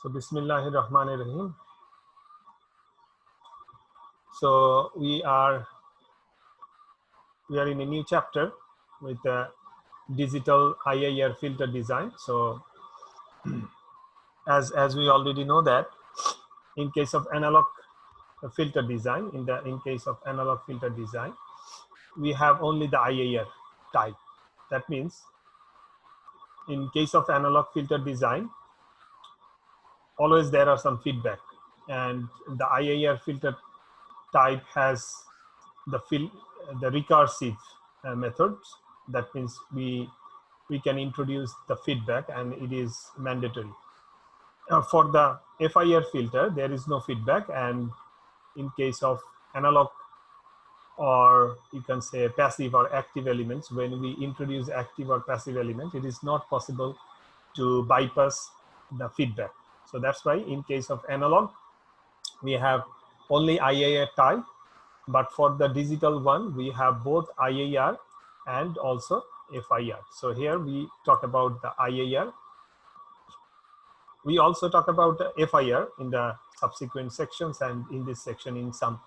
So Bismillahir Rahmanir Rahim. So we are in a new chapter with the digital Iaea filter design. So as we already know that in case of analog filter design, in case of analog filter design, we have only the Iaea type. That means in case of analog filter design, always there are some feedback, and the Iaea filter type has the recursive methods. That means we can introduce the feedback, and it is mandatory. For the FIR filter, there is no feedback, and in case of analog, or you can say passive or active elements, when we introduce active or passive element, it is not possible to bypass the feedback. So that's why in case of analog, we have only Iaea type, but for the digital one, we have both IAR and also FIR. So here we talk about the IAR. We also talk about the FIR in the subsequent sections, and in this section in some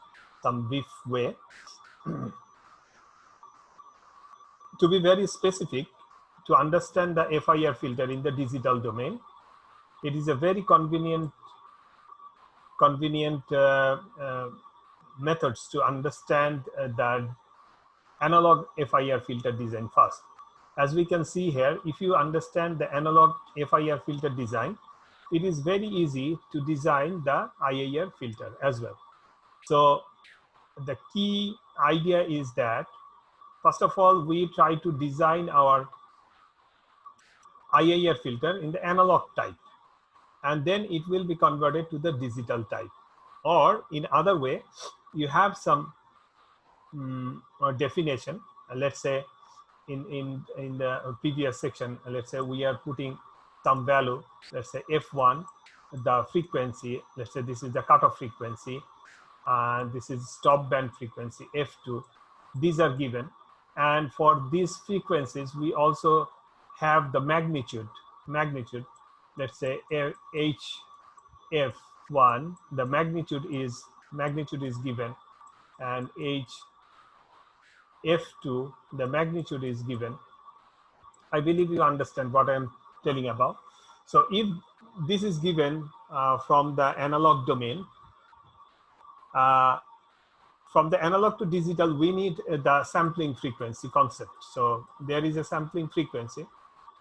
brief way. To be very specific, to understand the FIR filter in the digital domain, it is a very convenient methods to understand the analog FIR filter design first. As we can see here, if you understand the analog FIR filter design, it is very easy to design the IAR filter as well. So the key idea is that, first of all, we try to design our IAR filter in the analog type, and then it will be converted to the digital type. Or in other way, you have some definition. Let's say in the previous section, let's say we are putting some value, let's say F1, the frequency, let's say this is the cutoff frequency, and this is stop band frequency, F2. These are given, and for these frequencies we also have the magnitude. Let's say HF1, the magnitude is given, and HF2, the magnitude is given. I believe you understand what I'm telling about. So if this is given from the analog domain, from the analog to digital, we need the sampling frequency concept. So there is a sampling frequency.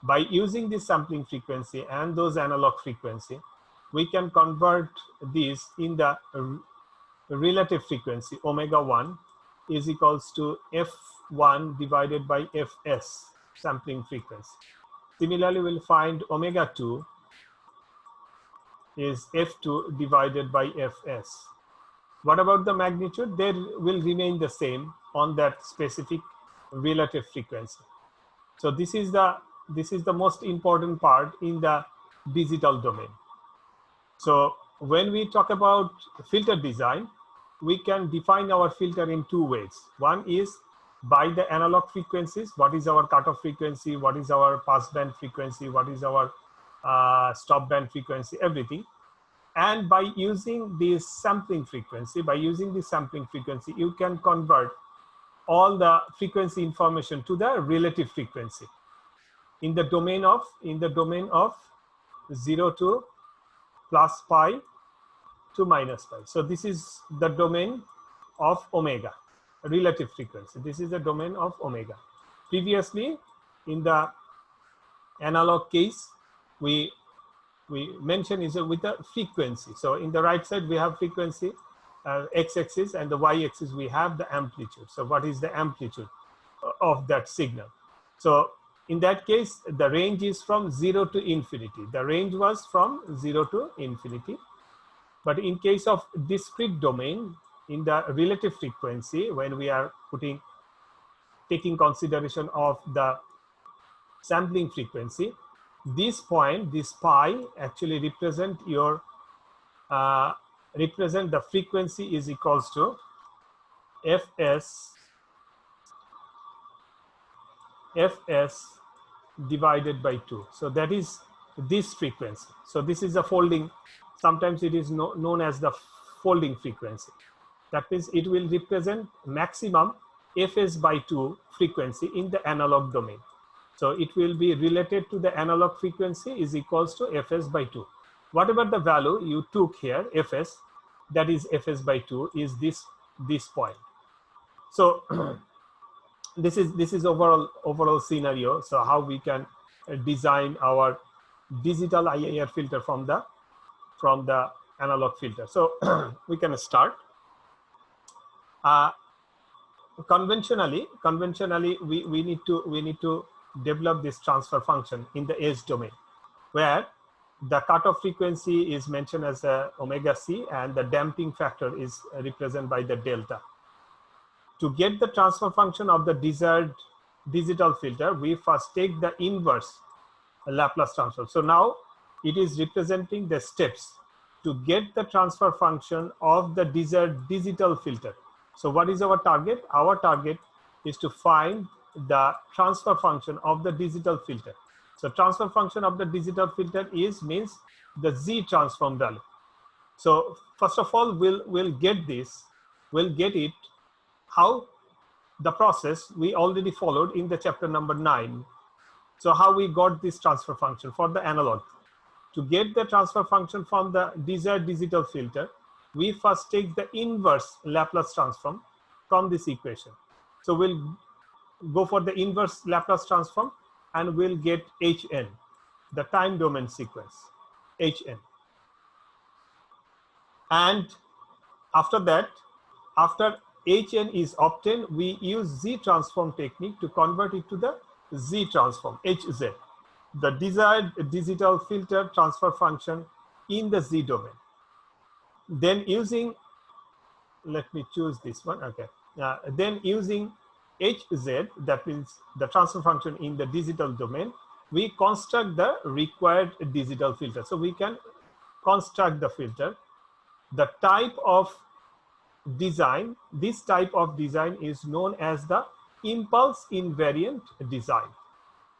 By using this sampling frequency and those analog frequency, we can convert these in the relative frequency. Omega 1 is equals to F1 divided by Fs, sampling frequency. Similarly, we'll find Omega 2 is F2 divided by Fs. What about the magnitude? They will remain the same on that specific relative frequency. So this is the most important part in the digital domain. So when we talk about filter design, we can define our filter in two ways. One is by the analog frequencies. What is our cutoff frequency? What is our pass band frequency? What is our stop band frequency? Everything. And by using this sampling frequency, you can convert all the frequency information to the relative frequency in the domain of 0 to plus pi to minus pi. So this is the domain of omega, relative frequency. This is the domain of omega. Previously, in the analog case, we mentioned is with the frequency. So in the right side, we have frequency, x-axis, and the y-axis, we have the amplitude. So what is the amplitude of that signal? So in that case, the range is from 0 to infinity. The range was from 0 to infinity. But in case of discrete domain, in the relative frequency, when we are taking consideration of the sampling frequency, this point, this pi, actually represent the frequency is equals to Fs divided by 2. So that is this frequency. So this is a folding, sometimes it is known as the folding frequency. That means it will represent maximum fs by 2 frequency in the analog domain. So it will be related to the analog frequency is equals to fs by 2. Whatever the value you took here, fs, that is fs by 2 is this point. So this is overall scenario. So how we can design our digital Iaea filter from the analog filter. So we can start. Conventionally we need to develop this transfer function in the edge domain, where the cutoff frequency is mentioned as omega c and the damping factor is represented by the delta. To get the transfer function of the desired digital filter, we first take the inverse Laplace transform. So now it is representing the steps to get the transfer function of the desired digital filter. So what is our target? Our target is to find the transfer function of the digital filter. So transfer function of the digital filter means the Z transform value. So first of all, we'll get this, we'll get it, how the process we already followed in the chapter number 9. So how we got this transfer function for the analog. To get the transfer function from the desired digital filter, we first take the inverse Laplace transform from this equation. So we'll go for the inverse Laplace transform and we'll get Hn, the time domain sequence, Hn. And after that, after Hn is obtained, we use Z transform technique to convert it to the Z transform, Hz, the desired digital filter transfer function in the Z domain. Then using, let me choose this one, okay. Then using Hz, that means the transfer function in the digital domain, we construct the required digital filter. So we can construct the filter. The type of design, this type of design is known as the impulse invariant design.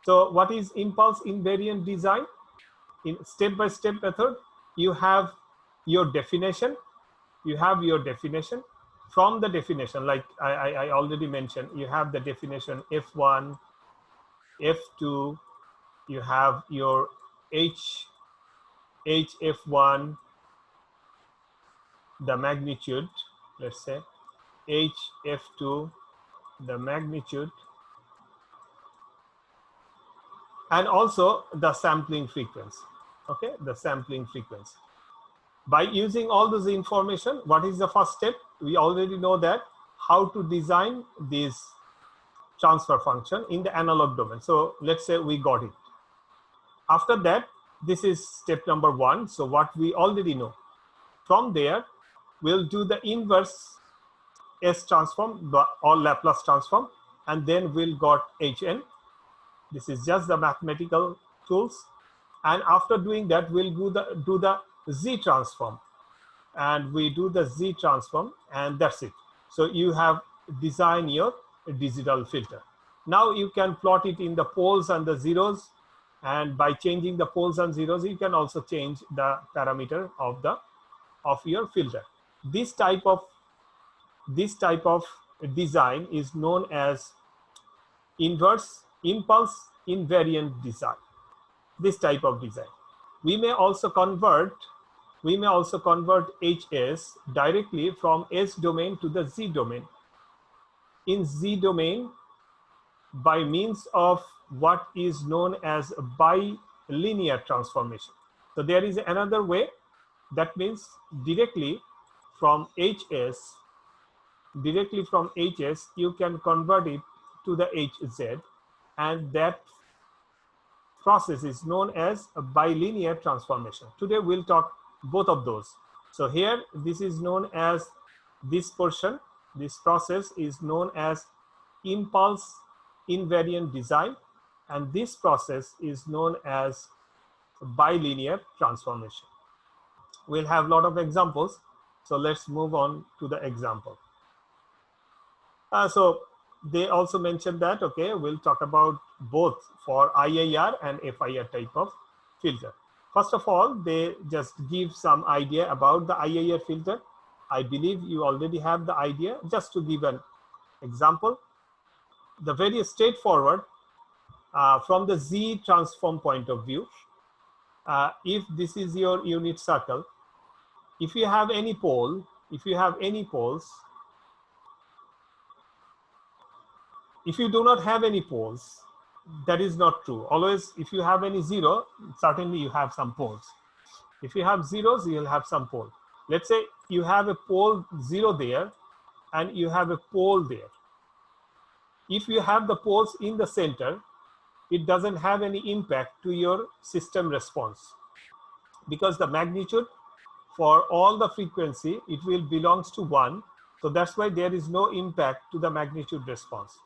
So what is impulse invariant design? In step-by-step method, you have your definition. You have your definition. From the definition, like I already mentioned, you have the definition F1, F2, you have your HF1, the magnitude, let's say, HF2, the magnitude, and also the sampling frequency, okay, the sampling frequency. By using all this information, what is the first step? We already know that how to design this transfer function in the analog domain. So let's say we got it. After that, this is step number 1. So what we already know. From there, we'll do the inverse S transform or Laplace transform, and then we'll got Hn. This is just the mathematical tools. And after doing that, we'll do the Z transform, and we do the Z transform, and that's it. So you have designed your digital filter. Now you can plot it in the poles and the zeros, and by changing the poles and zeros, you can also change the parameter of your filter. This type of design is known as impulse invariant design. This type of design. We may also convert Hs directly from S domain to the Z domain. In Z domain, by means of what is known as bilinear transformation. So there is another way, that means directly from Hs, you can convert it to the Hz, and that process is known as a bilinear transformation. Today we'll talk both of those. So here, this is known as, this portion, this process is known as impulse invariant design, and this process is known as bilinear transformation. We'll have a lot of examples. So let's move on to the example. So they also mentioned that, okay, we'll talk about both for IAR and FIR type of filter. First of all, they just give some idea about the Iaea filter. I believe you already have the idea. Just to give an example, the very straightforward from the Z transform point of view, if this is your unit circle, if you have any pole, if you do not have any poles, that is not true. Always, if you have any zero, certainly you have some poles. If you have zeros, you will have some pole. Let's say you have a pole 0 there and you have a pole there. If you have the poles in the center, it doesn't have any impact to your system response, because the magnitude for all the frequency, it will belongs to 1. So that's why there is no impact to the magnitude response.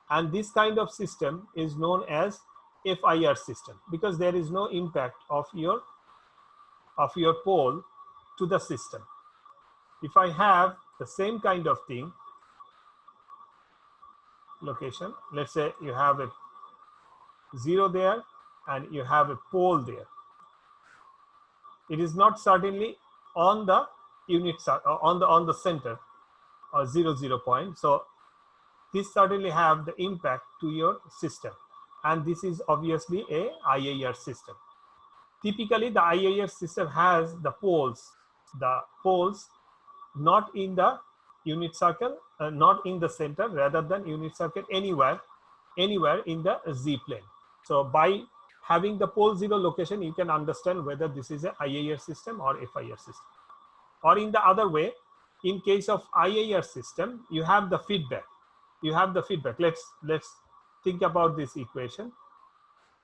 And this kind of system is known as FIR system, because there is no impact of your pole to the system. If I have the same kind of thing, location, let's say you have a 0 there and you have a pole there. It is not certainly on the unit on the center or 0 point. So this certainly have the impact to your system, and this is obviously a IAR system. Typically, the IAR system has the poles not in the unit circle, not in the center, rather than unit circle anywhere in the Z plane. So by having the pole 0 location, you can understand whether this is a IAR system or FIR system. Or in the other way, in case of IAR system, you have the feedback. Let's think about this equation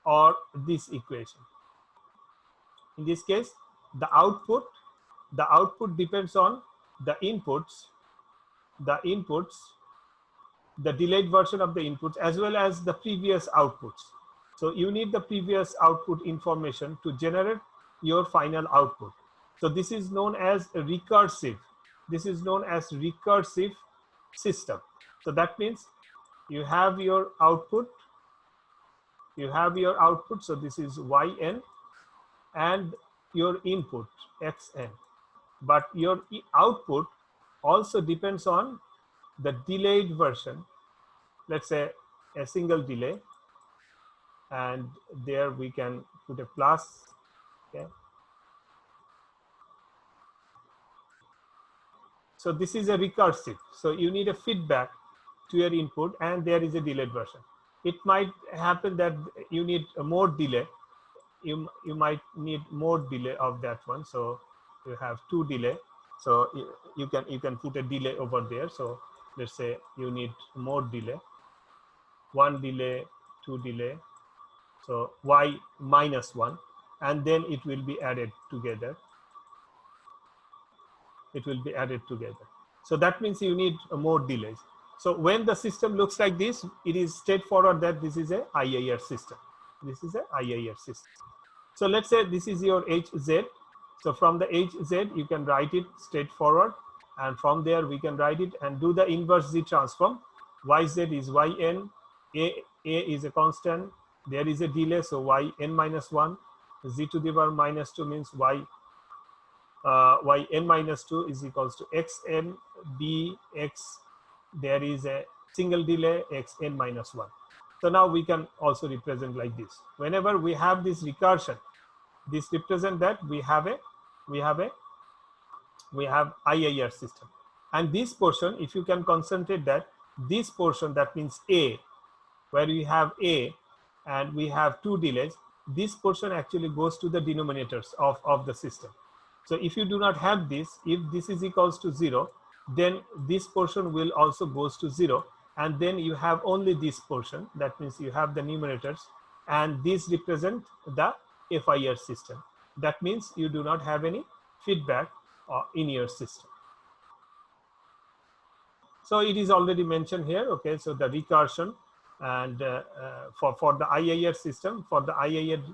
or this equation. In this case, the output depends on the inputs, the delayed version of the inputs, as well as the previous outputs. So you need the previous output information to generate your final output. So this is known as a recursive. This is known as recursive system. So that means you have your output. So this is yn, and your input xn. But your output also depends on the delayed version. Let's say a single delay, and there we can put a plus. Okay. So this is a recursive. So you need a feedback to your input, and there is a delayed version. It might happen that you need a more delay. You might need more delay of that one. So you have 2 delay. So you can put a delay over there. So let's say you need more delay, 1 delay, 2 delay. So y minus 1, and then it will be added together. So that means you need more delays. So when the system looks like this, it is straightforward that this is a IAR system. So let's say this is your HZ. So from the HZ, you can write it straightforward. And from there, we can write it and do the inverse Z transform. YZ is yn, A is a constant. There is a delay, so yn minus 1. Z to the power minus 2 means yn minus 2 is equals to xn bx. There is a single delay, xn minus 1. So now we can also represent like this. Whenever we have this recursion, this represent that we have IAR system. And this portion, if you can concentrate that, this portion, that means A, where we have A and we have 2 delays, this portion actually goes to the denominators of the system. So if you do not have this, if this is equals to 0, then this portion will also goes to 0, and then you have only this portion. That means you have the numerators, and these represent the FIR system. That means you do not have any feedback in your system. So it is already mentioned here. Okay, so the recursion, and for the IAR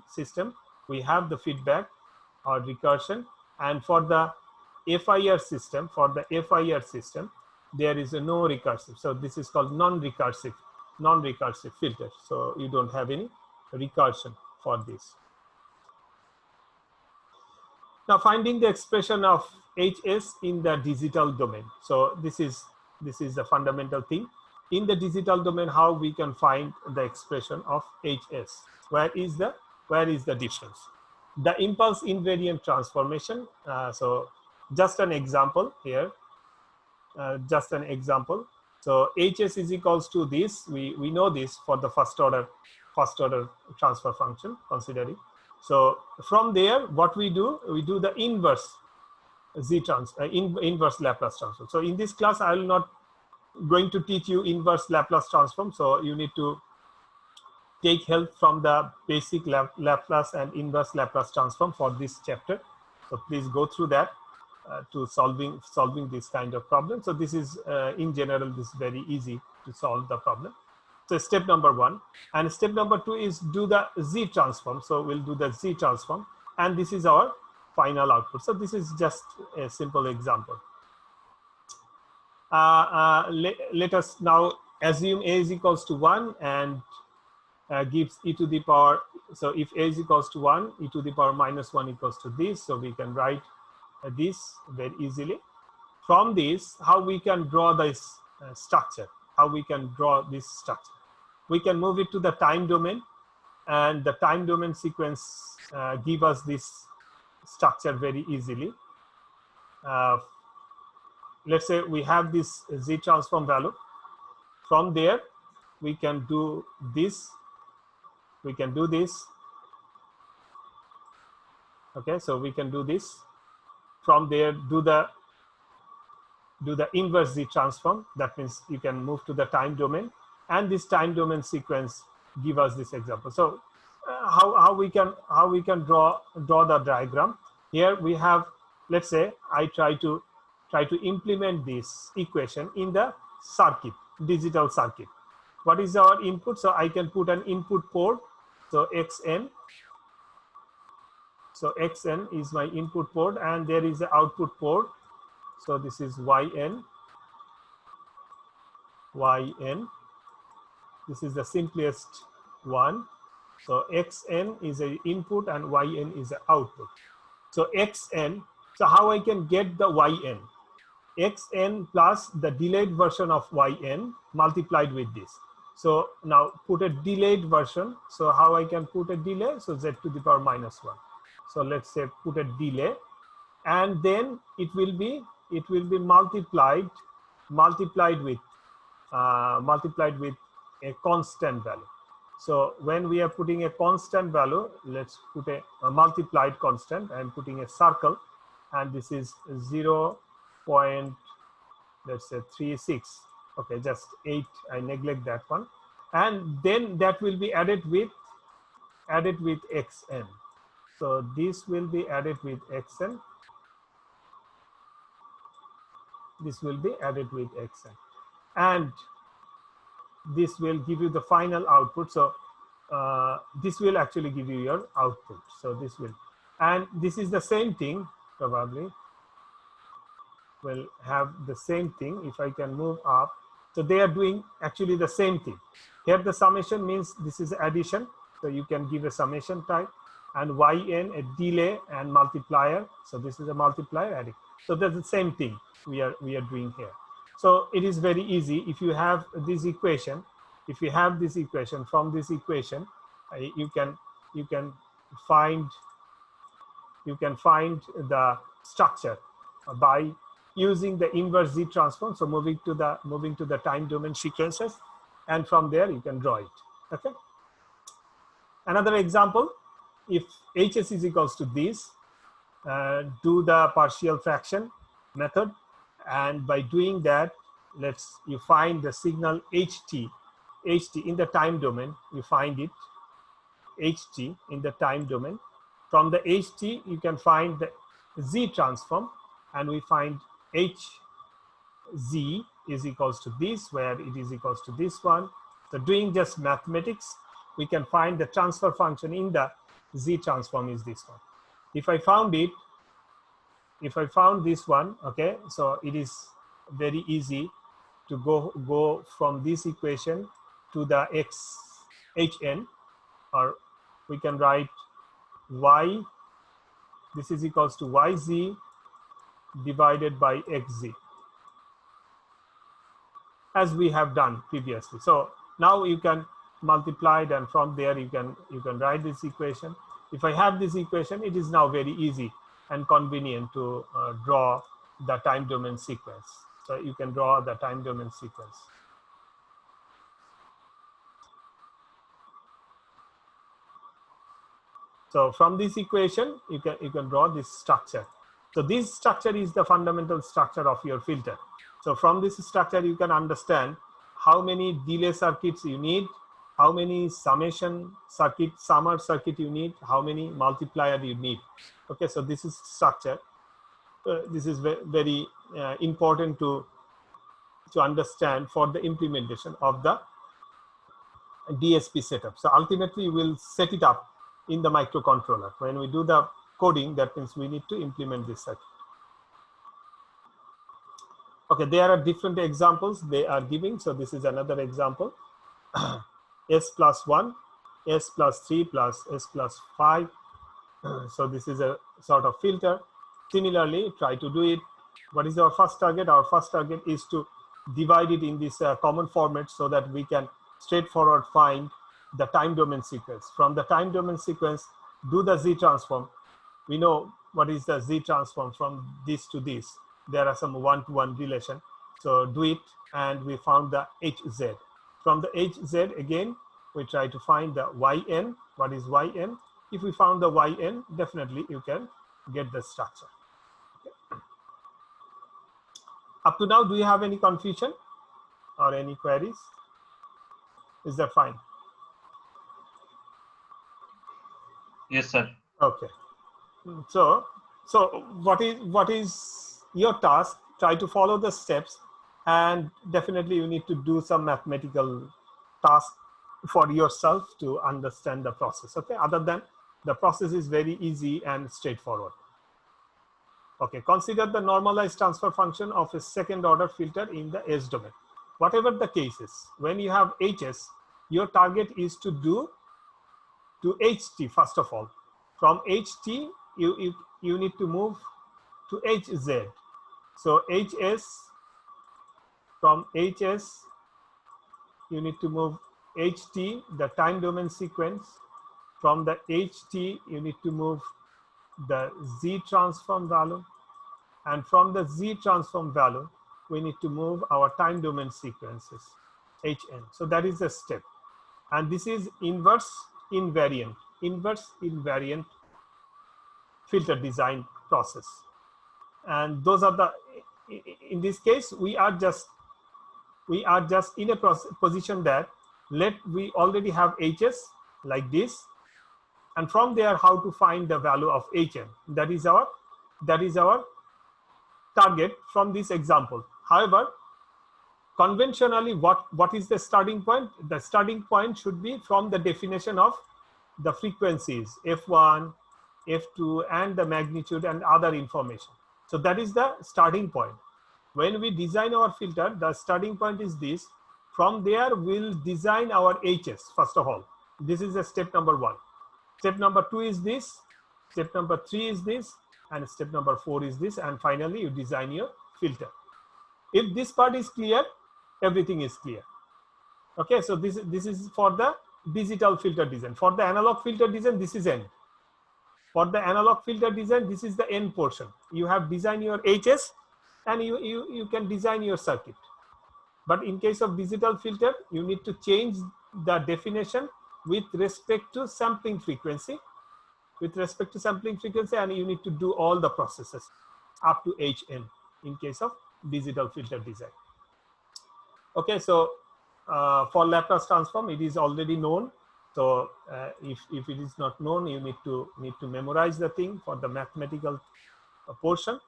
system, we have the feedback or recursion, and for the FIR system, there is a no recursive. So this is called non-recursive filter. So you don't have any recursion for this. Now finding the expression of HS in the digital domain. So this is the fundamental thing. In the digital domain, how we can find the expression of HS. Where is the difference? The impulse invariant transformation. So just an example here. Just an example. So HS is equals to this. We know this for the first order transfer function considering. So from there, what we do the inverse inverse Laplace transform. So in this class, I will not going to teach you inverse Laplace transform. So you need to take help from the basic Laplace and inverse Laplace transform for this chapter. So please go through that to solving this kind of problem. So this is in general, this is very easy to solve the problem. So step number 1, and step number 2 is do the Z transform. So we'll do the Z transform, and this is our final output. So this is just a simple example. Let us now assume A is equals to 1 and gives e to the power. So if A is equals to 1, e to the power minus 1 equals to this. So we can write this very easily. From this, how we can draw this structure? How we can draw this structure? We can move it to the time domain, and the time domain sequence give us this structure very easily. Let's say we have this Z transform value. From there, we can do this. We can do this. Okay, so we can do this. From there, do the inverse Z transform. That means you can move to the time domain, and this time domain sequence give us this example. So how we can draw the diagram? Here we have, let's say I try to implement this equation in the circuit, digital circuit. What is our input? So I can put an input port. So Xn. So Xn is my input port, and there is the output port. So this is Yn. This is the simplest one. So Xn is an input and Yn is the output. So Xn, so how I can get the Yn? Xn plus the delayed version of Yn multiplied with this. So now put a delayed version. So how I can put a delay? So Z to the power minus 1. So let's say put a delay, and then it will be multiplied with a constant value. So when we are putting a constant value, let's put a multiplied constant. I'm putting a circle, and this is 0.36. Okay, just 8. I neglect that one, and then that will be added with Xn. So this will be added with Xn. This will be added with Xn, and this will give you the final output. So this will actually give you your output. So this will, and this is the same thing. Probably will have the same thing if I can move up. So they are doing actually the same thing. Here the summation means this is addition. So you can give a summation type, and Yn a delay and multiplier. So this is a multiplier adding. So that's the same thing we are doing here. So it is very easy. If you have this equation, from this equation, you can find the structure by using the inverse Z transform. So moving to the time domain sequences, and from there you can draw it. Okay. Another example, if Hs is equals to this, do the partial fraction method, and by doing that, you find the signal ht in the time domain. You find it ht in the time domain. From the ht, you can find the Z transform, and we find hz is equals to this, where it is equals to this one. So doing just mathematics, we can find the transfer function in the Z transform is this one. If I found this one, okay, so it is very easy to go from this equation to the hn, or we can write y This is equals to yz divided by xz, as we have done previously. So now you can multiply it, and from there you can write this equation. If I have this equation, it is now very easy and convenient to draw the time domain sequence. So you can draw the time domain sequence. So from this equation, you can draw this structure. So this structure is the fundamental structure of your filter. So from this structure, you can understand how many delay circuits you need, how many summation circuit, summer circuit you need, how many multiplier you need. Okay, so this is structure. This is very important to understand for the implementation of the DSP setup. So ultimately, we will set it up in the microcontroller. When we do the coding, that means we need to implement this circuit. Okay, there are different examples they are giving. So this is another example. S plus 1, S plus 3 plus S plus 5. So this is a sort of filter. Similarly, try to do it. What is our first target? Our first target is to divide it in this common format so that we can straightforward find the time domain sequence. From the time domain sequence, do the Z transform. We know what is the Z transform from this to this. There are some one-to-one relation. So do it, and we found the HZ. From the HZ, again, we try to find the YN. What is YN? If we found the YN, definitely you can get the structure. Okay. Up to now, do you have any confusion or any queries? Is that fine? Yes, sir. Okay. So what is your task? Try to follow the steps, and definitely you need to do some mathematical task for yourself to understand the process. Okay. Other than the process is very easy and straightforward. Okay. Consider the normalized transfer function of a second order filter in the S domain. Whatever the case is, when you have HS, your target is to do to HT first of all. From HT, you need to move to HZ. So HS, from HS, you need to move HT, the time domain sequence. From the HT, you need to move the Z transform value. And from the Z transform value, we need to move our time domain sequences, HN. So that is the step. And this is inverse invariant filter design process. And those are the, in this case, we are just in a position that we already have HS like this, and from there how to find the value of HN. That is our target from this example. However, conventionally, what is the starting point? The starting point should be from the definition of the frequencies F1, F2, and the magnitude and other information. So that is the starting point. When we design our filter, the starting point is this. From there, we'll design our HS first of all. This is the step number 1. Step number 2 is this. Step number 3 is this. And step number 4 is this. And finally, you design your filter. If this part is clear, everything is clear. Okay, so this is for the digital filter design. For the analog filter design, this is end. For the analog filter design, this is the end portion. You have designed your HS, and you can design your circuit. But in case of digital filter, you need to change the definition with respect to sampling frequency. And you need to do all the processes up to HN in case of digital filter design. Okay, so for Laplace transform, it is already known. So if it is not known, you need to memorize the thing for the mathematical portion,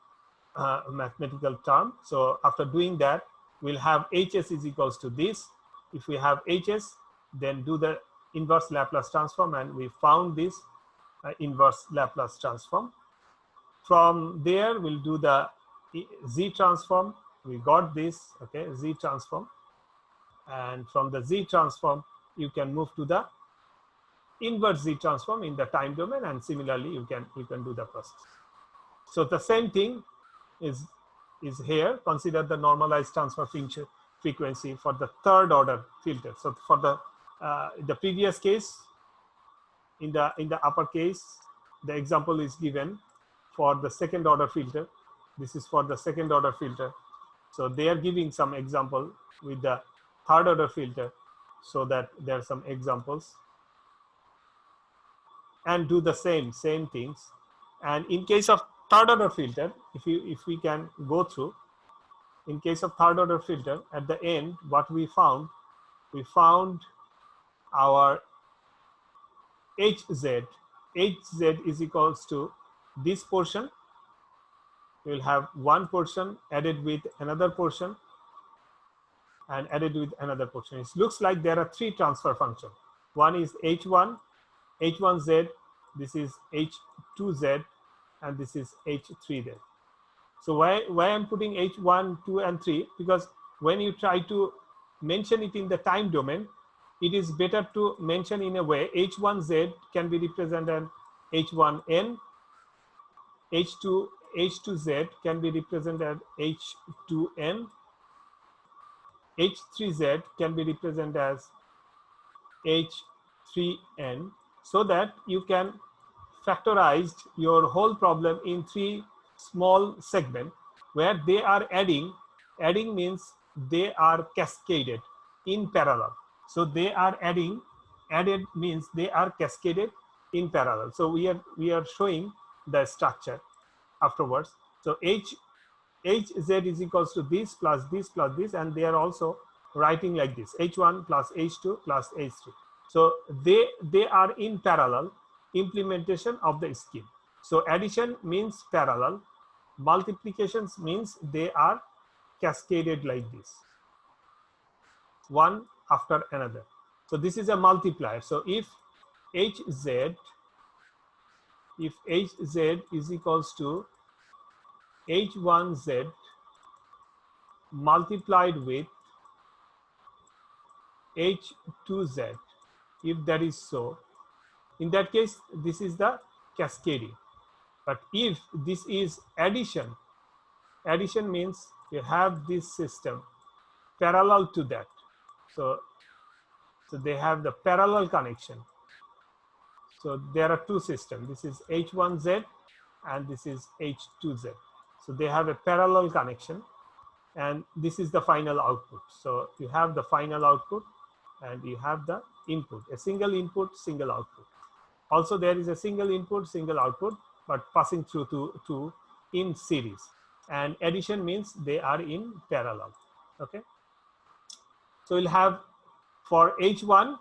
mathematical term. So after doing that, we'll have HS is equals to this. If we have HS, then do the inverse Laplace transform, and we found this inverse Laplace transform. From there, we'll do the Z transform. We got this, okay, Z transform. And from the Z transform, you can move to the invert Z transform in the time domain, and similarly you can do the process. So the same thing is here. Consider the normalized transfer frequency for the third order filter. So for the previous case, in the upper case, the example is given for the second order filter. This is for the second order filter. So they are giving some example with the third order filter, so that there are some examples, and do the same things. And in case of third order filter, if we can go through, in case of third order filter, at the end, what we found our hz is equals to this portion. We will have one portion added with another portion and added with another portion. It looks like there are three transfer functions. One is h1z, this is h2z, and this is h3z. So why I'm putting h1, 2, and 3? Because when you try to mention it in the time domain, it is better to mention in a way. h1z can be represented h1n, h2z can be represented h2n, h3z can be represented as h3n, so that you can factorize your whole problem in three small segments where they are adding means they are cascaded in parallel. So they are added means they are cascaded in parallel. So we are showing the structure afterwards. So hz is equals to this plus this plus this, and they are also writing like this: h1 plus h2 plus h3. So they are in parallel implementation of the scheme. So addition means parallel, multiplications means they are cascaded like this, one after another. So this is a multiplier. So if hz is equals to h1z multiplied with h2z, if that is so, in that case this is the cascading. But if this is addition means you have this system parallel to that. So they have the parallel connection. So there are two systems. This is h1z and this is h2z. So they have a parallel connection, and this is the final output. So you have the final output and you have the input, a single input, single output. Also there is a single input, single output, but passing through to in series. And addition means they are in parallel. Okay. So we'll have for h1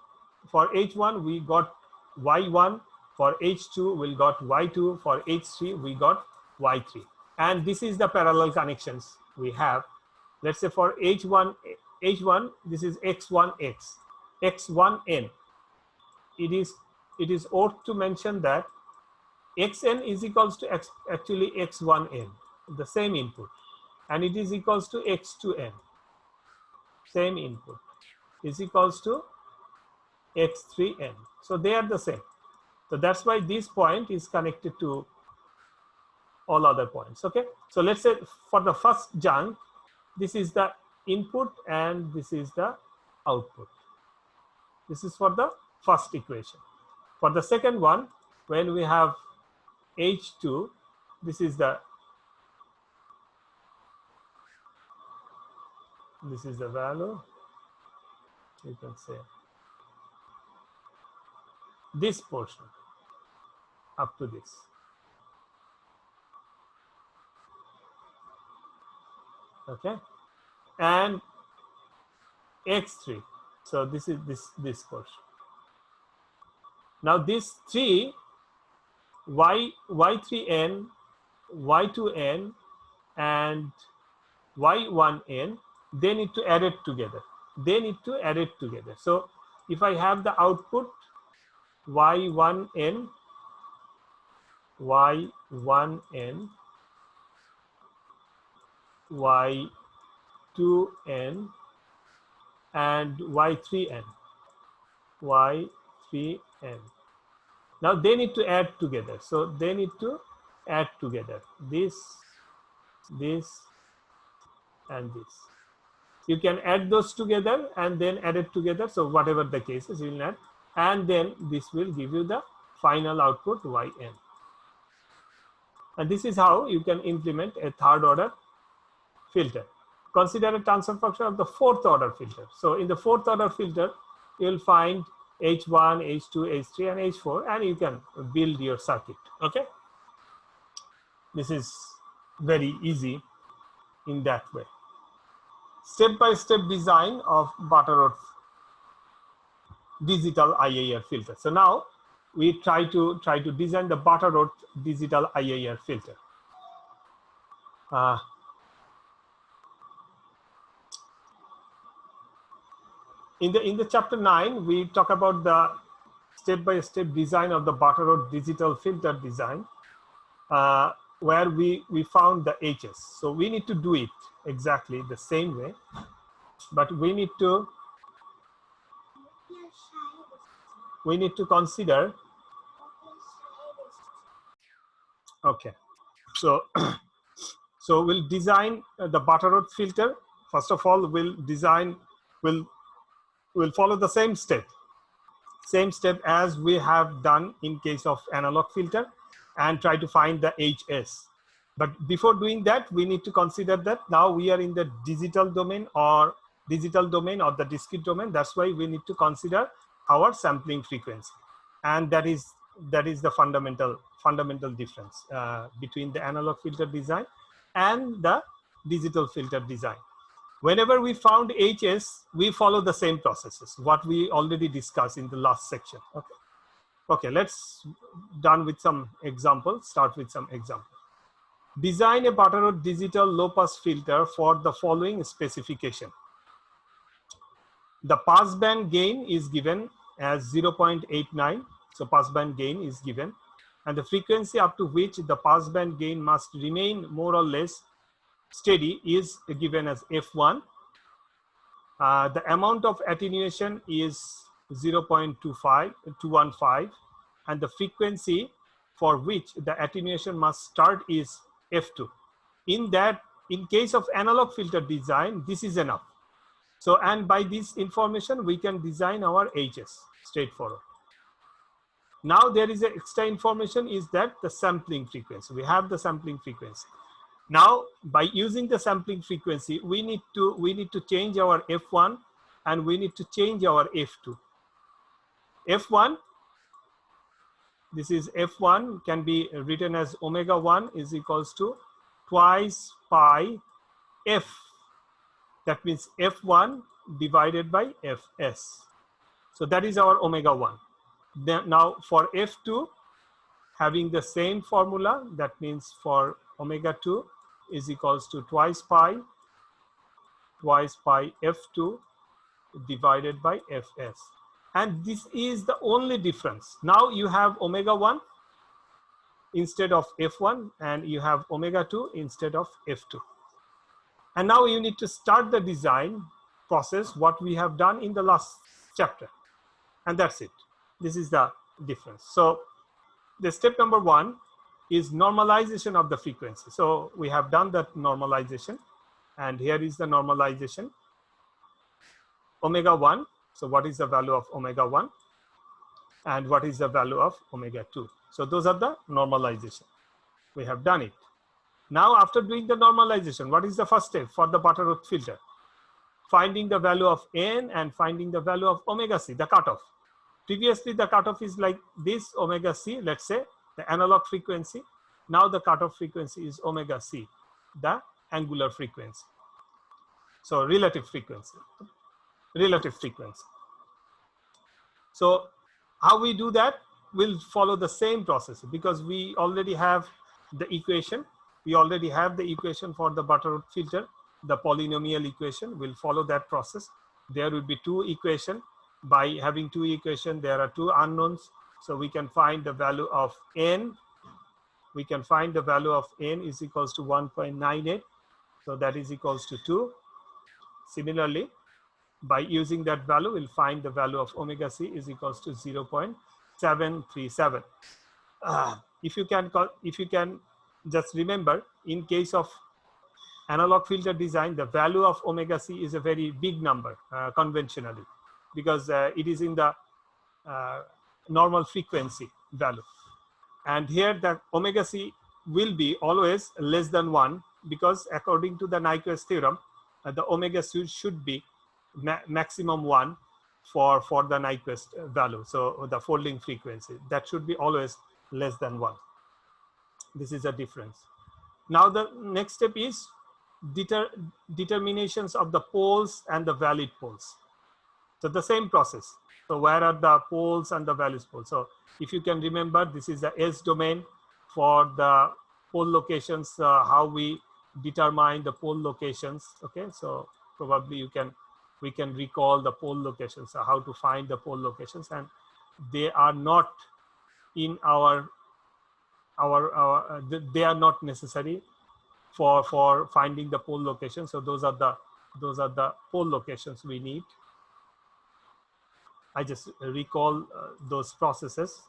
we got y1, for h2 we got y2, for h3 we got y3. And this is the parallel connections we have. Let's say for h1 this is x1x, x1n. It is ought to mention that xn is equals to actually x1n, the same input, and it is equals to x2n, same input, is equals to x3n. So they are the same. So that's why this point is connected to all other points. Okay. So let's say for the first chunk, this is the input and this is the output. This is for the first equation. For the second one, when we have h2, this is the value, you can say this portion up to this. Okay. And x3, so this is this portion. Now this 3, y3n, y2n, and y1n, they need to add it together. So if I have the output y1n, y1n, y2n, and y3n. Now they need to add together. So they need to add together this, and this. You can add those together and then add it together. So whatever the case is, you will add, and then this will give you the final output yn. And this is how you can implement a third order filter. Consider a transfer function of the fourth order filter. So in the fourth order filter, you'll find H1, H2, H3, and H4, and you can build your circuit. Okay. This is very easy in that way. Step-by-step design of Butterworth digital Iaea filter. So now we try to design the Butterworth digital Iaea filter. In the chapter 9, we talk about the step-by-step design of the Butterworth digital filter design, where we found the HS. So we need to do it exactly the same way, but we need to consider. Okay, so so we'll design the Butterworth filter. First of all, we'll follow the same step as we have done in case of analog filter, and try to find the HS. But before doing that, we need to consider that now we are in the digital domain or the discrete domain. That's why we need to consider our sampling frequency, and that is the fundamental difference between the analog filter design and the digital filter design. Whenever we found HS, we follow the same processes, what we already discussed in the last section. Okay, let's start with some examples. Design a Butterworth digital low-pass filter for the following specification. The passband gain is given as 0.89. So passband gain is given, and the frequency up to which the passband gain must remain more or less steady is given as F1. The amount of attenuation is 0.215, and the frequency for which the attenuation must start is F2. In case of analog filter design, this is enough. So, and by this information, we can design our HS straightforward. Now there is an extra information, is that the sampling frequency. We have the sampling frequency. Now, by using the sampling frequency, we need to change our F1 and we need to change our F2. F1, this is F1 can be written as omega 1 is equals to twice pi F. That means F1 divided by Fs. So that is our omega 1. Then now for F2, having the same formula, that means for omega 2 is equals to twice pi F2 divided by Fs. And this is the only difference. Now you have omega 1 instead of F1, and you have omega 2 instead of F2. And now you need to start the design process, what we have done in the last chapter. And that's it. This is the difference. So the step number 1 is normalization of the frequency. So we have done that normalization, and here is the normalization. Omega 1. So what is the value of omega 1? And what is the value of omega 2? So those are the normalization. We have done it. Now after doing the normalization, what is the first step for the Butterworth filter? Finding the value of n and finding the value of omega c, the cutoff. Previously the cutoff is like this, omega c, let's say the analog frequency. Now the cutoff frequency is omega c, the angular frequency. So relative frequency. So how we do that? We'll follow the same process, because we already have the equation. We already have the equation for the Butterworth filter, the polynomial equation. We'll follow that process. There will be two equations. By having two equations, there are two unknowns. So we can find the value of n. We can find the value of n is equals to 1.98. So that is equals to 2. Similarly, by using that value, we'll find the value of omega c is equals to 0.6 737. If you can just remember, in case of analog filter design, the value of omega c is a very big number conventionally, because it is in the normal frequency value. And here the omega c will be always less than 1, because according to the Nyquist theorem, the omega c should be maximum 1 for the Nyquist value. So the folding frequency, that should be always less than 1. This is a difference. Now the next step is determinations of the poles and the valid poles. So the same process. So where are the poles and the values poles? So if you can remember, this is the S domain for the pole locations, how we determine the pole locations. Okay, so probably we can recall the pole locations, how to find the pole locations, and they are not in they are not necessary for finding the pole location. So those are the pole locations we need. I just recall those processes.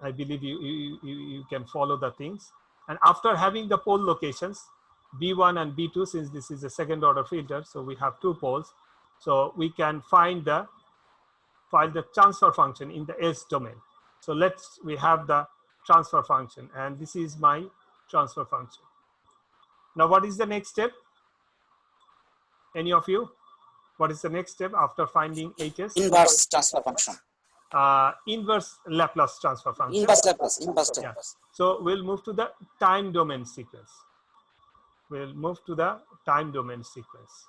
I believe you can follow the things. And after having the pole locations, B1 and B2, since this is a second order filter, so we have 2 poles. So we can find the transfer function in the S domain. So we have the transfer function, and this is my transfer function. Now, what is the next step? Any of you? What is the next step after finding HS? Inverse transfer function. Inverse Laplace transfer function. Inverse Laplace. Yeah. So we'll move to the time domain sequence. We'll move to the time domain sequence.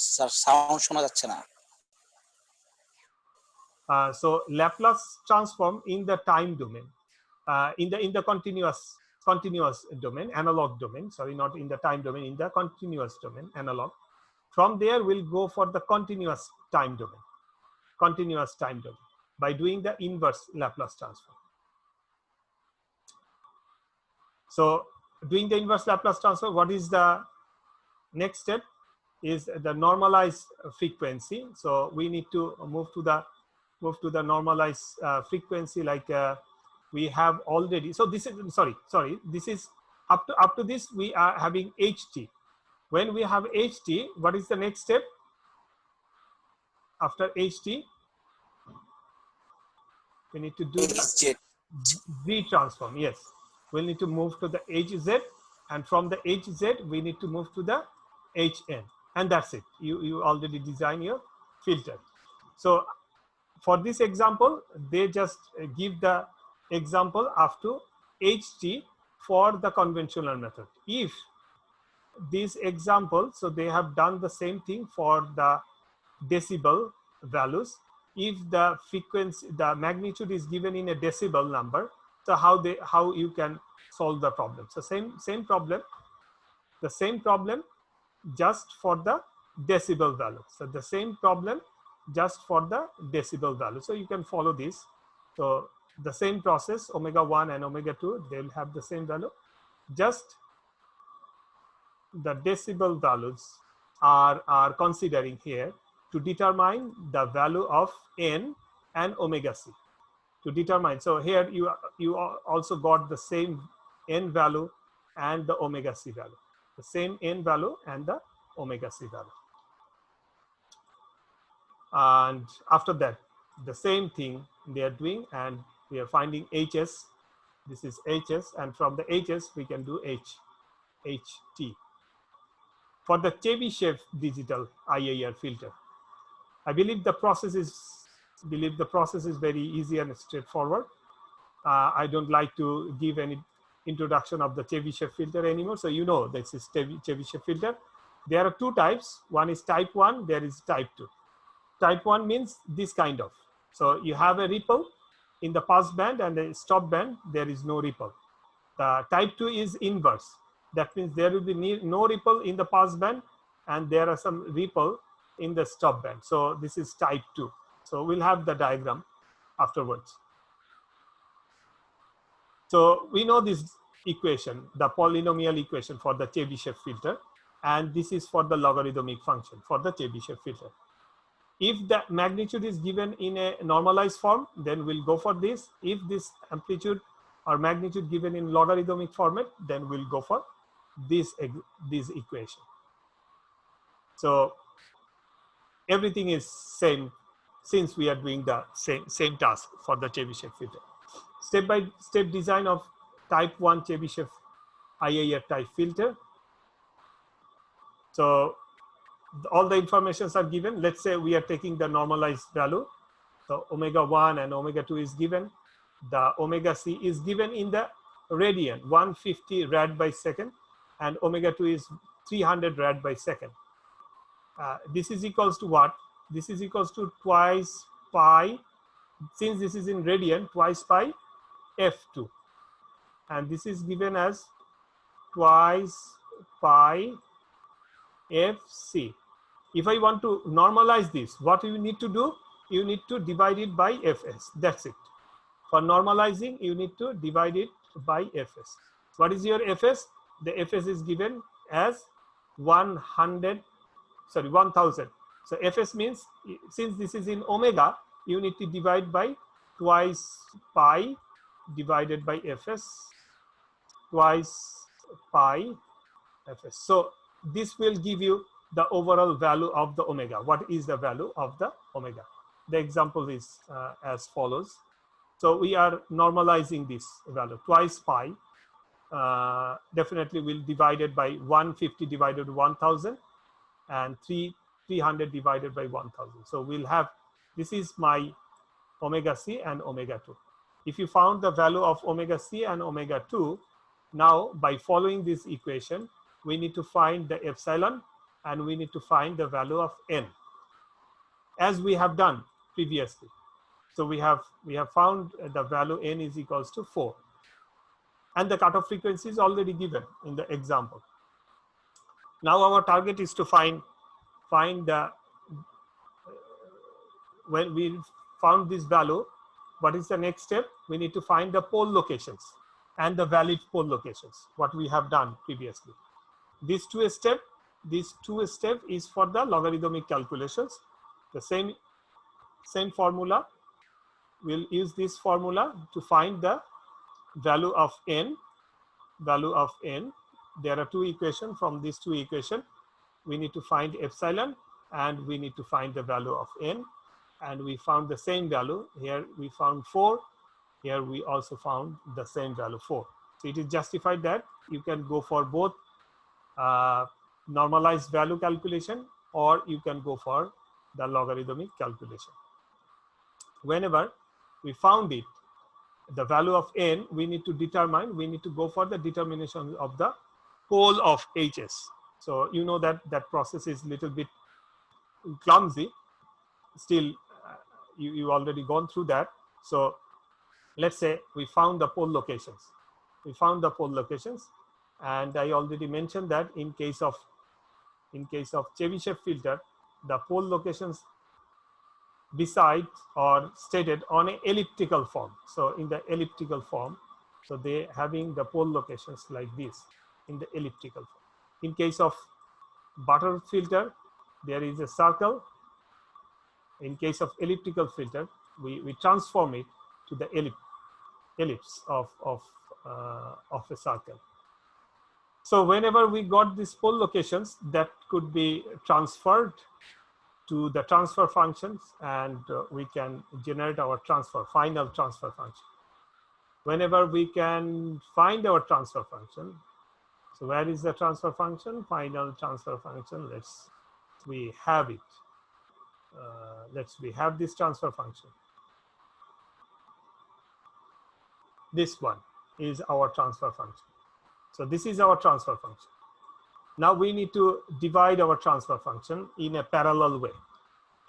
Sir, sound শোনা যাচ্ছে না. So Laplace transform in the time domain, in the continuous domain, analog domain. Sorry, not in the time domain, in the continuous domain, analog. From there, we'll go for the continuous time domain. Continuous time domain by doing the inverse Laplace transform. So doing the inverse Laplace transform, what is the next step? Is the normalized frequency. So we need to move to the normalized frequency, like we have already. So this is sorry. This is up to this we are having HT. When we have HT, what is the next step? After HT, we need to do the Z transform. Yes, we'll need to move to the HZ, and from the HZ we need to move to the HN, and that's it. You already design your filter. So for this example, they just give the example up to HT for the conventional method. If this example, so they have done the same thing for the decibel values. If the frequency, the magnitude is given in a decibel number, so how you can solve the problem. So same problem, the same problem just for the decibel value. So the same problem just for the decibel value. So you can follow this. So the same process, omega 1 and omega 2, they'll have the same value. Just the decibel values are considering here to determine the value of n and omega c. To determine, so here you also got the same n value and the omega c value. The same n value and the omega c value. And after that, the same thing they are doing, and we are finding HS. This is HS, and from the HS we can do HT. For the Chebyshev digital Iaea filter, I believe the process is very easy and straightforward. I don't like to give any introduction of the Chebyshev filter anymore. So you know this is Chebyshev filter. There are 2 types. One is type 1, there is type 2. Type 1 means this kind of. So you have a ripple in the pass band, and the stop band, there is no ripple. The type 2 is inverse. That means there will be no ripple in the pass band, and there are some ripple in the stop band. So this is type 2. So we'll have the diagram afterwards. So we know this equation, the polynomial equation for the Chebyshev filter, and this is for the logarithmic function for the Chebyshev filter. If the magnitude is given in a normalized form, then we'll go for this. If this amplitude or magnitude given in logarithmic format, then we'll go for this equation. So everything is same since we are doing the same task for the Chebyshev filter. Step-by-step design of type 1 Chebyshev Iaea type filter. So all the informations are given. Let's say we are taking the normalized value. So omega 1 and omega 2 is given. The omega c is given in the radian, 150 rad by second, and omega 2 is 300 rad by second. This is equals to what? This is equals to twice pi, since this is in radian, twice pi f2. And this is given as twice pi fc. If I want to normalize this, what you need to do? You need to divide it by fs. That's it. For normalizing, you need to divide it by fs. What is your fs? The fs is given as 1000. So fs means, since this is in omega, you need to divide by twice pi divided by fs, twice pi fs. So this will give you the overall value of the omega. What is the value of the omega? The example is as follows. So we are normalizing this value, twice pi. Definitely will divide it by 150 divided by 1000 and 300 divided by 1000. So we'll have, this is my omega c and omega 2. If you found the value of omega c and omega 2, now by following this equation, we need to find the epsilon and we need to find the value of n, as we have done previously. So we have found the value n is equals to 4. And the cutoff frequency is already given in the example. Now our target is to find the, when we found this value, what is the next step? We need to find the pole locations and the valid pole locations, what we have done previously. These two steps is for the logarithmic calculations. The same formula. We'll use this formula to find the value of n. There are two equations. From these two equations, we need to find epsilon and we need to find the value of n. And we found the same value. Here we found 4. Here we also found the same value 4. So it is justified that you can go for both normalized value calculation or you can go for the logarithmic calculation. Whenever we found it, the value of n, we need to go for the determination of the pole of hs. So you know that that process is a little bit clumsy. Still, you already gone through that. So let's say we found the pole locations. And I already mentioned that in case of Chebyshev filter, the pole locations beside or stated on an elliptical form. So in the elliptical form, so they having the pole locations like this in the elliptical form. In case of Butterworth filter, there is a circle. In case of elliptical filter, we transform it to the ellipse of a circle. So whenever we got these pole locations, that could be transferred to the transfer functions, and we can generate our final transfer function. Whenever we can find our transfer function, so where is the transfer function? Final transfer function. We have it. We have this transfer function. This one is our transfer function. So this is our transfer function. Now we need to divide our transfer function in a parallel way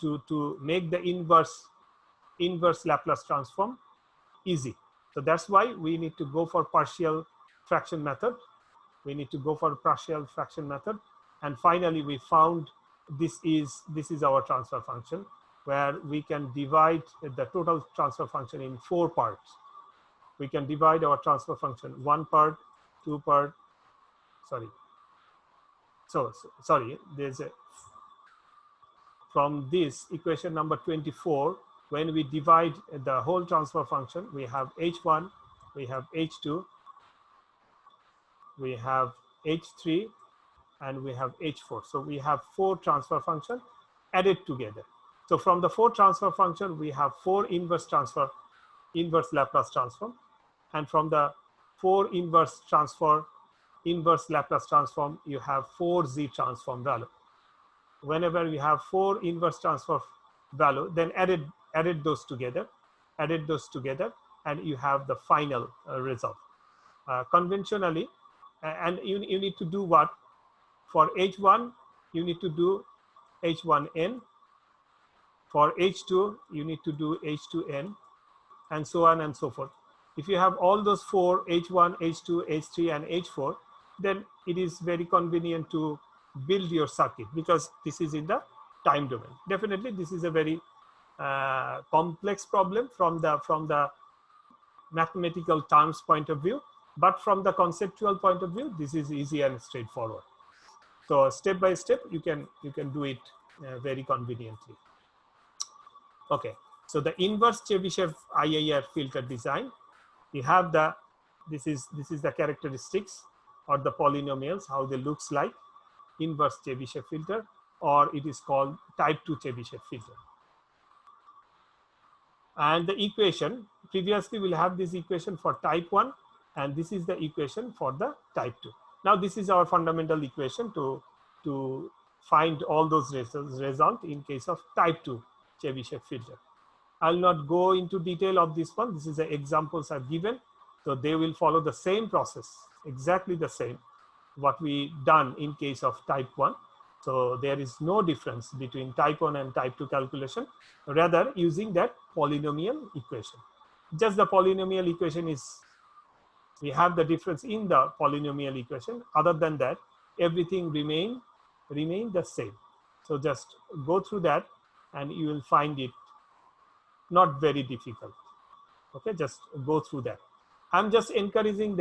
to make the inverse Laplace transform easy. So that's why we need to go for partial fraction method. And finally we found this is our transfer function, where we can divide the total transfer function in 4 parts. We can divide our transfer function 1 part 2 per, sorry. Sorry, there's a, from this equation number 24, when we divide the whole transfer function, we have H1, we have H2, we have H3, and we have H4. So we have 4 transfer functions added together. So from the 4 transfer function, we have 4 inverse Laplace transform. And from the 4 inverse Laplace transform, you have 4 Z transform value. Whenever we have 4 inverse transfer value, then added those together, and you have the final result. Conventionally, and you need to do what? For H1, you need to do H1n. For H2, you need to do H2n, and so on and so forth. If you have all those 4, H1, H2, H3, and H4, then it is very convenient to build your circuit, because this is in the time domain. Definitely, this is a very complex problem from the mathematical terms point of view, but from the conceptual point of view, this is easy and straightforward. So step by step, you can do it very conveniently. Okay, so the inverse Chebyshev Iaea filter design, you have the, this is the characteristics or the polynomials, how they looks like, inverse Chebyshev filter, or it is called type 2 Chebyshev filter. And the equation, previously we'll have this equation for type 1, and this is the equation for the type 2. Now this is our fundamental equation to find all those results in case of type 2 Chebyshev filter. I'll not go into detail of this one. This is the examples I've given. So they will follow the same process, exactly the same, what we done in case of type 1. So there is no difference between type 1 and type 2 calculation, rather using that polynomial equation. Just the polynomial equation is, we have the difference in the polynomial equation. Other than that, everything remain the same. So just go through that and you will find it not very difficult. Okay, just go through that. I'm just encouraging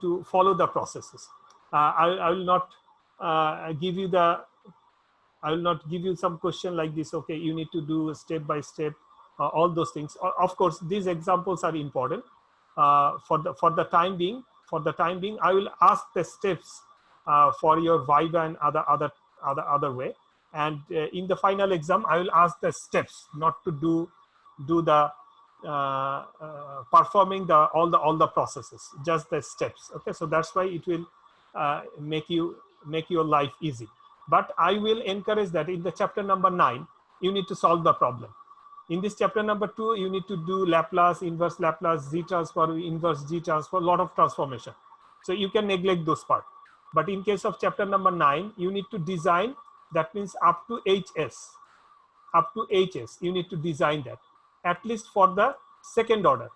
to follow the processes. I will not give you some question like this. Okay, you need to do step by step, all those things. Of course, these examples are important. For the time being, I will ask the steps for your Viva and other way. And in the final exam, I will ask the steps, not to do the performing all the processes, just the steps. Okay, so that's why it will make your life easy. But I will encourage that in the chapter number 9, you need to solve the problem. In this chapter number 2, you need to do Laplace, inverse Laplace, Z transform, inverse G transform, a lot of transformation. So you can neglect those part. But in case of chapter number 9, you need to design, that means up to HS, you need to design that, at least for the second order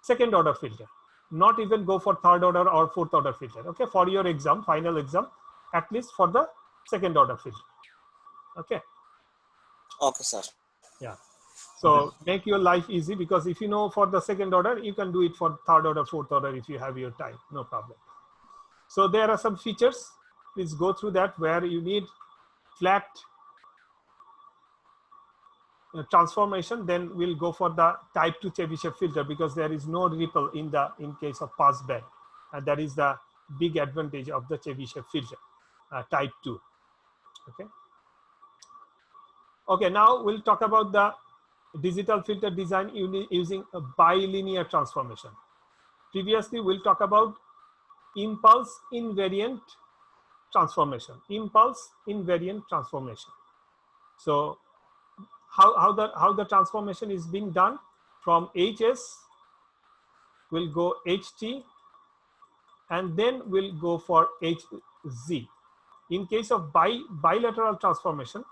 filter, not even go for third order or fourth order filter. Okay, for your exam, final exam, at least for the second order filter. Okay. Okay, sir. Yeah. So make your life easy, because if you know for the second order, you can do it for third order, fourth order if you have your time, no problem. So there are some features. Please go through that, where you need flat transformation. Then we'll go for the type 2 Chebyshev filter, because there is no ripple in case of pass band. And that is the big advantage of the Chebyshev filter, type 2. Okay. Okay, now we'll talk about the digital filter design using a bilinear transformation. Previously, we'll talk about impulse invariant transformation. So how the transformation is being done? From HS, we'll go HT, and then we'll go for HZ. In case of bilateral transformation,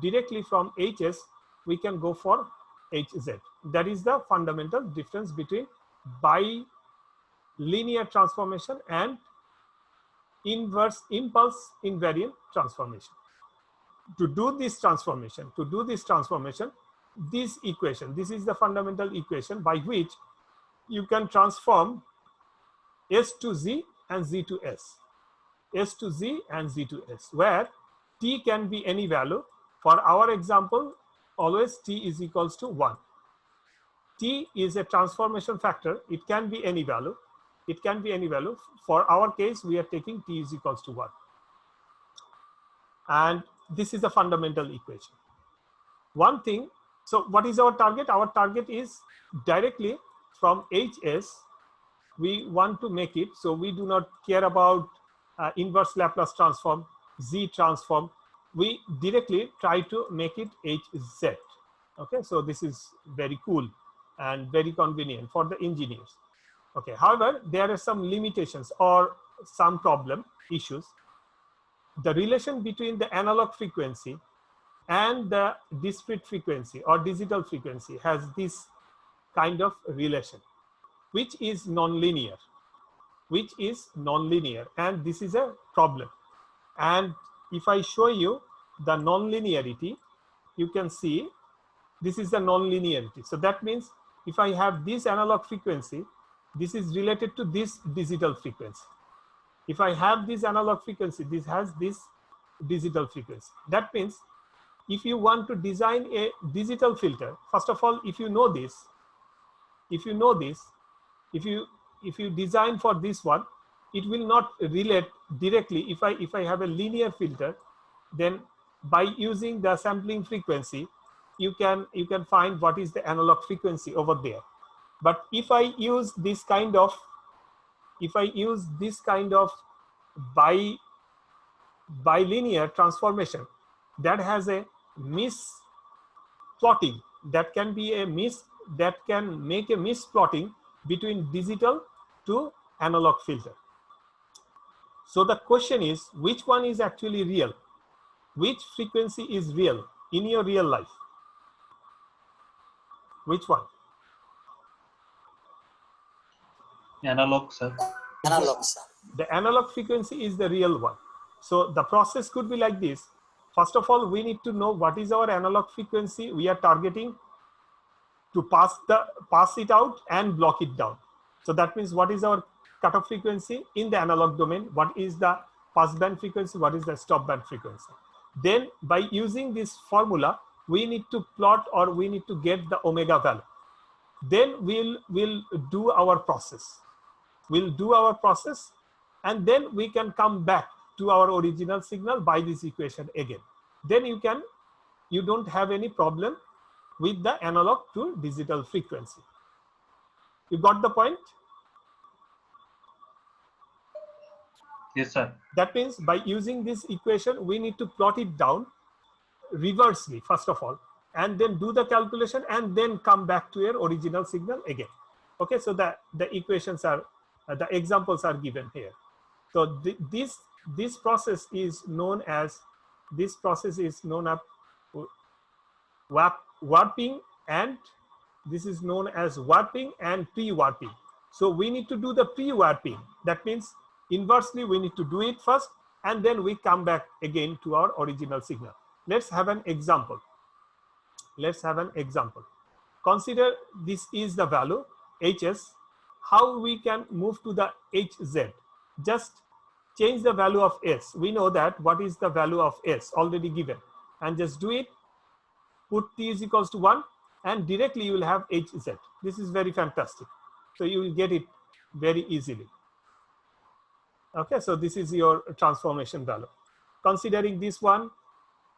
directly from HS, we can go for HZ. That is the fundamental difference between bilinear transformation and inverse impulse invariant transformation. To do this transformation, this equation, this is the fundamental equation by which you can transform S to Z and Z to S, S to Z and Z to S, where T can be any value. For our example, always T is equals to 1. T is a transformation factor. It can be any value. It can be any value. For our case, we are taking T is equals to 1. And this is a fundamental equation. One thing, so what is our target? Our target is directly from HS, we want to make it, so we do not care about inverse Laplace transform, Z transform. We directly try to make it HZ. Okay, so this is very cool and very convenient for the engineers. Okay, however, there are some limitations or some problem issues. The relation between the analog frequency and the discrete frequency or digital frequency has this kind of relation, which is nonlinear, and this is a problem. And if I show you the nonlinearity, you can see this is the nonlinearity. So that means if I have this analog frequency, this is related to this digital frequency. If I have this analog frequency, this has this digital frequency. That means if you want to design a digital filter, first of all, if you know this, if you design for this one, it will not relate directly. If I have a linear filter, then by using the sampling frequency, you can find what is the analog frequency over there. But if I use this kind of bilinear transformation, that has a misplotting, that can make a misplotting between digital to analog filter. So the question is, which one is actually real? Which frequency is real in your real life? Which one? Analog, sir. Analog, sir. The analog frequency is the real one. So the process could be like this. First of all, we need to know what is our analog frequency we are targeting to pass it out and block it down. So that means what is our cutoff frequency in the analog domain, what is the passband frequency, what is the stopband frequency. Then by using this formula, we need to plot, or we need to get the omega value. Then we'll do our process. And then we can come back to our original signal by this equation again. Then you don't have any problem with the analog to digital frequency. You got the point? Yes, sir. That means by using this equation, we need to plot it down reversely, first of all, and then do the calculation and then come back to your original signal again. Okay, so the equations are, the examples are given here. So this process is known as, warping, and this is known as warping and pre-warping. So we need to do the pre-warping. That means inversely we need to do it first, and then we come back again to our original signal. Let's have an example. Consider this is the value HS. How we can move to the HZ? Just change the value of S. We know that what is the value of S already given, and just do it. Put T is equals to 1, and directly you will have HZ. This is very fantastic. So you will get it very easily. Okay, so this is your transformation value. Considering this one,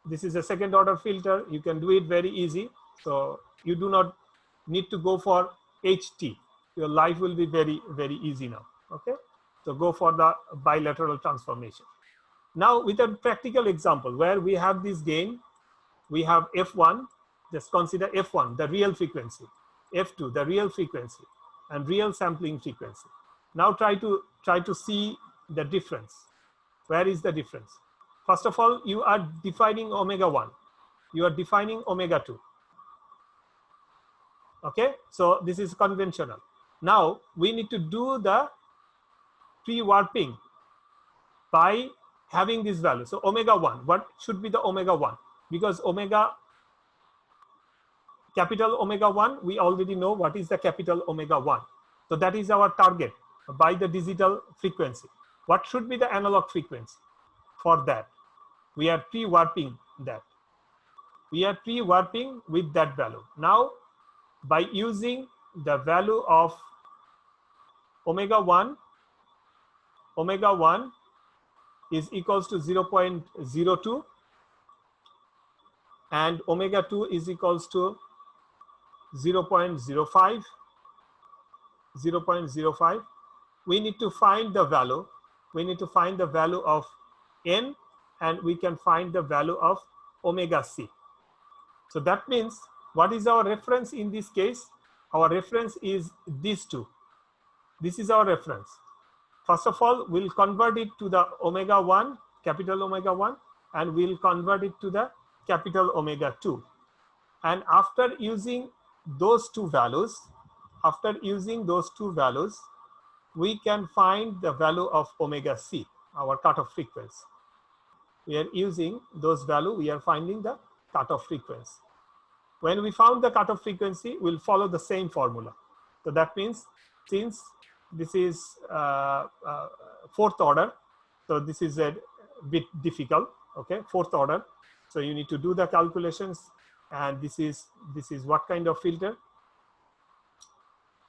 this is a second order filter. You can do it very easy. So you do not need to go for HT. Your life will be very, very easy now. Okay, so go for the bilateral transformation. Now with a practical example where we have this gain, we have F1, just consider F1, the real frequency, F2, the real frequency, and real sampling frequency. Now try to see the difference. Where is the difference? First of all, you are defining omega 1. You are defining omega 2. Okay, so this is conventional. Now we need to do the pre-warping by having this value. So omega 1, what should be the omega 1? Because capital omega 1, we already know what is the capital omega 1. So that is our target by the digital frequency. What should be the analog frequency? For that, we are pre-warping that. We are pre-warping with that value. Now, by using the value of omega 1 is equals to 0.02 and omega 2 is equals to 0.05. We need to find the value. We need to find the value of n, and we can find the value of omega c. So that means, what is our reference in this case? Our reference is these two. This is our reference. First of all, we'll convert it to the omega 1, capital omega 1, and we'll convert it to the capital omega 2. And after using those two values, we can find the value of omega c, our cutoff frequency. We are using those values, we are finding the cutoff frequency. When we found the cutoff frequency, we'll follow the same formula. So that means, since this is fourth order, so this is a bit difficult, okay, fourth order. So you need to do the calculations, and this is what kind of filter?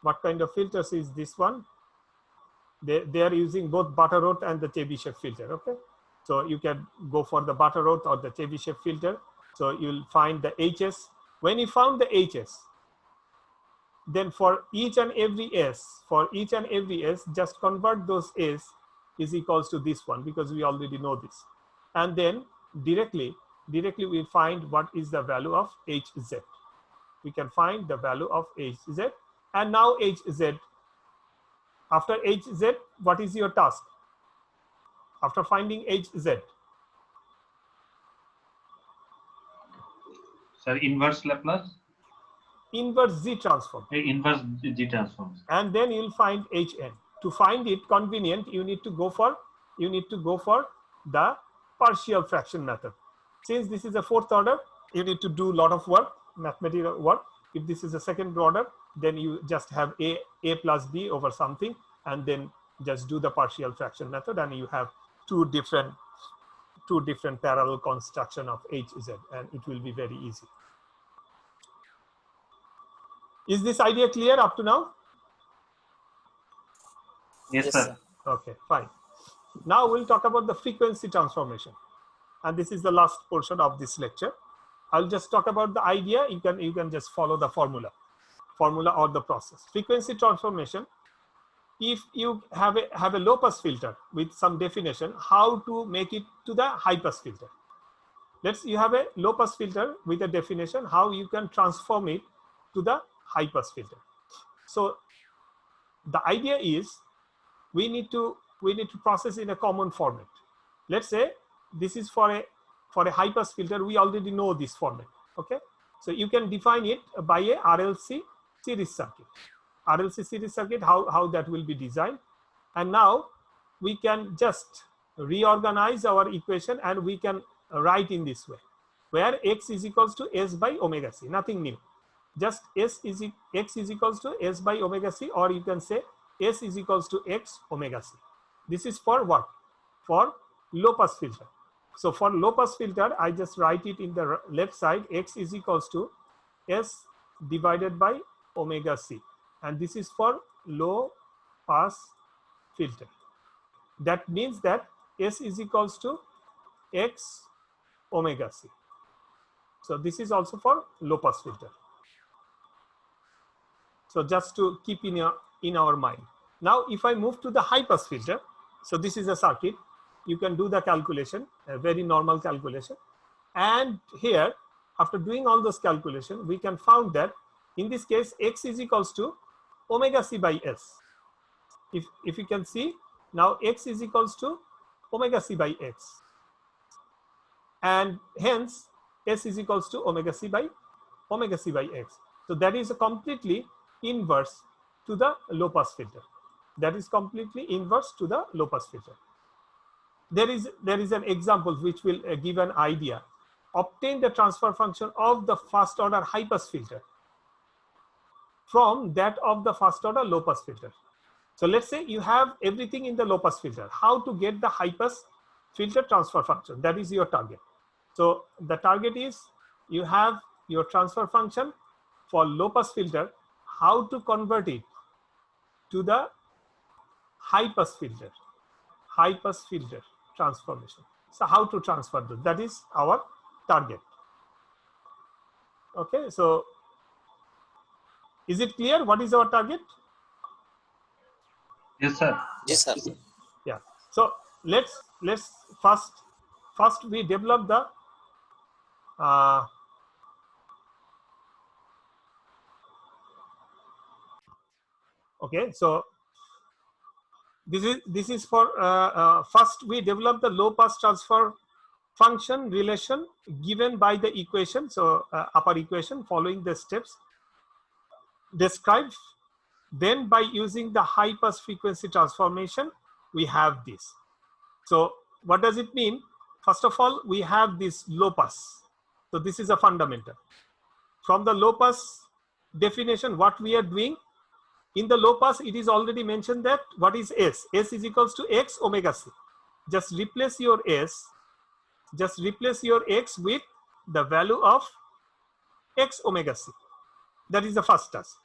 What kind of filters is this one? They are using both Butterworth and the Chebyshev filter, okay? So you can go for the Butterworth or the Chebyshev filter. So you'll find the HS. When you found the HS, then for each and every S, just convert those S is equals to this one, because we already know this. And then directly we find what is the value of HZ. We can find the value of HZ. And now HZ, after HZ, what is your task? After finding HZ? Sir, inverse Laplace? Inverse Z transform. Inverse Z transform. And then you'll find Hn. To find it convenient, you need to go for the partial fraction method. Since this is a fourth order, you need to do a lot of work, mathematical work. If this is a second order, then you just have a plus b over something, and then just do the partial fraction method, and you have two different parallel construction of Hz, and it will be very easy. Is this idea clear up to now? Yes, sir. Okay, fine. Now we'll talk about the frequency transformation, and this is the last portion of this lecture. I'll just talk about the idea. You can just follow the formula or the process. Frequency transformation. If you have a low pass filter with some definition, how to make it to the high pass filter. You have a low pass filter with a definition, how you can transform it to the high pass filter. So the idea is, we need to process in a common format. Let's say this is for a high pass filter. We already know this format, okay? So you can define it by a RLC series circuit. RLC series circuit, how that will be designed. And now we can just reorganize our equation, and we can write in this way, where x is equals to s by omega c, nothing new. Just x is equals to s by omega c, or you can say s is equals to x omega c. This is for what? For low pass filter. So for low pass filter, I just write it in the left side, x is equals to s divided by omega c. And this is for low pass filter. That means that s is equals to x omega c. So this is also for low pass filter. So just to keep in our mind. Now, if I move to the high pass filter, so this is a circuit. You can do the calculation, a very normal calculation. And here, after doing all those calculations, we can find that in this case, x is equals to omega c by s. If you can see, now x is equals to omega c by x. And hence, s is equals to omega c by x. So that is a completely inverse to the low pass filter. That is completely inverse to the low pass filter. There is an example which will give an idea. Obtain the transfer function of the first order high pass filter from that of the first order low pass filter. So let's say you have everything in the low pass filter. How to get the high pass filter transfer function? That is your target. So the target is you have your transfer function for low pass filter. How to convert it to the high pass filter transformation. So how to transfer this? That is our target. Okay, so is it clear what is our target? Yes, sir. Yes, sir. Yeah. So let's first we develop the okay. So this is for first we develop the low pass transfer function relation given by the equation. So upper equation following the steps described. Then by using the high pass frequency transformation, we have this. So what does it mean? First of all, we have this low pass. So this is a fundamental. From the low pass definition, what we are doing, in the low pass, it is already mentioned that what is S? S is equals to X omega C. Just replace your S, just replace your X with the value of X omega C. That is the first task.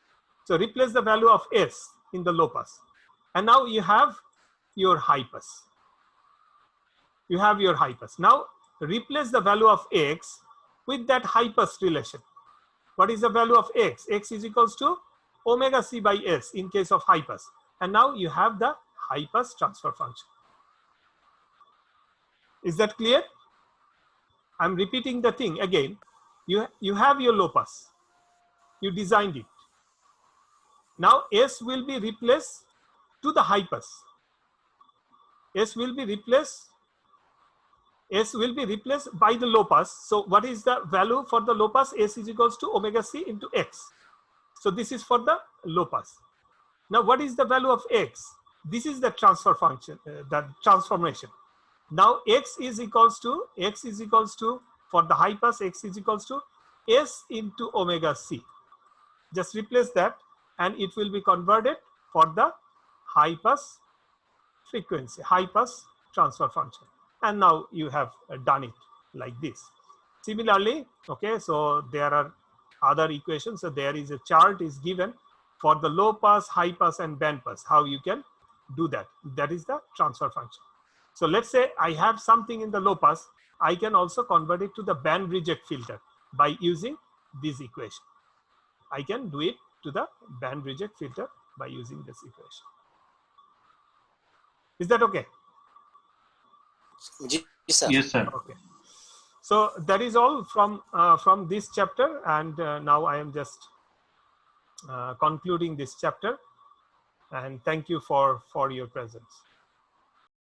So replace the value of S in the low pass. And now you have your high pass. You have your high pass. Now replace the value of X with that high pass relation. What is the value of X? X is equals to omega C by S in case of high pass. And now you have the high pass transfer function. Is that clear? I'm repeating the thing again. You have your low pass. You designed it. Now S will be replaced to the high pass. S will be replaced by the low pass. So what is the value for the low pass? S is equals to omega C into X. So this is for the low pass. Now what is the value of X? This is the transfer function, the transformation. Now X is equals to for the high pass, X is equals to S into omega C. Just replace that and it will be converted for the high pass frequency, high pass transfer function. And now you have done it like this. Similarly, okay, so there are other equations. So there is a chart is given for the low pass, high pass and band pass, how you can do that. That is the transfer function. So let's say I have something in the low pass, I can also convert it to the band reject filter by using this equation. I can do it to the band reject filter by using this equation. Is that okay? Yes, sir. Yes, sir. Okay. So that is all from this chapter, and now I am just concluding this chapter. And thank you for your presence.